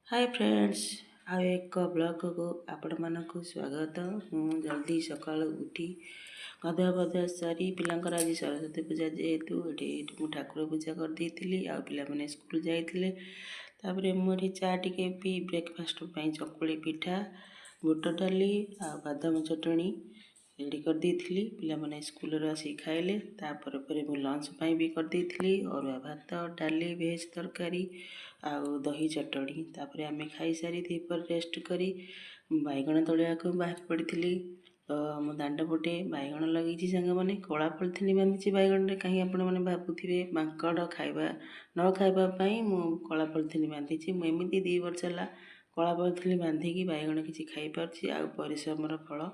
Hi friends आ एक blog को आपण मानक स्वागत। हूँ जल्दी सका उठी गाधुआ पाधुआ सारी पिलांकर आज सरस्वती पूजा जेहेतु ये ठाकुर पूजा करदेली आ पे स्कूल जाते मुझे चा टे पी ब्रेकफास्ट चकुली पिठा बुट डाली आ बादाम चटणी रेडी करदेली पे स्कूल आसिक खाइले मु लंच भी करदेली अरुआ भात डाली भेज तरकारी आउ दही चटणी आम खाई सारी दीपर रेस्ट करी बैगण तोड़ा को बाहर पड़ी तो मो दांड पटे बैगण लगे सांग मैंने कला पॉलिथिन बांधी बैगण कहीं आपण मैंने भावुवे मांकड़ खाଇବା न खावाई मु कला पॉलिथिन बांधी मुझे 2 वर्ष है कला पॉलिथिन बांधिकी बैगण किसी खाई पार्ची आ परिश्रमर फल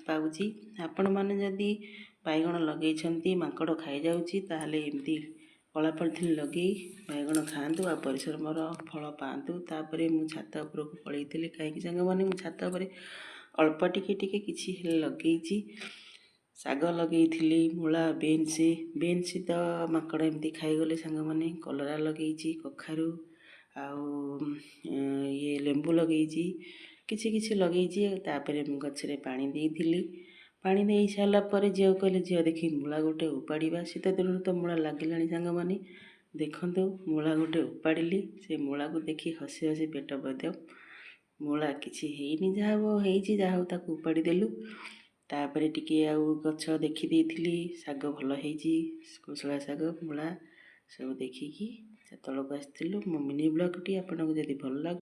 पाऊँच। आपण मैंने जदि बैगण लगे मांकड़ खाई जाऊँगी ताहले एमती कला पॉलिथिन लगे बैगण खातु आ परिश्रमर फल पातु। तापर मु छात उपरक पलैली कहीं सांग मैंने मु छात उपर अल्प टिके किसी लगे शाग लगे मूला बीन्स तो माकड़ एमती खाईगले सांग मैंने कलरा लगे कखारू ये लेंबू लगे किसी लगे गचरे पानी देती पानी दे सारापर झील कहले झील देखी मूला गोटे उपाड़ा शीत दिन तो मूला लगे सांग मैंने देखु मूला गोटे उपाड़ी से मूला को देखी हसी हसी पेट बद मूला किसी जहाँ हो ताकू उपाड़ी देलु। तापर टिके आउ गछ देखी शाग भल कोसला शाग मूला सब देखिकी तलक आसलु। मो मिनी ब्लॉग टी आपको जदि भल लगे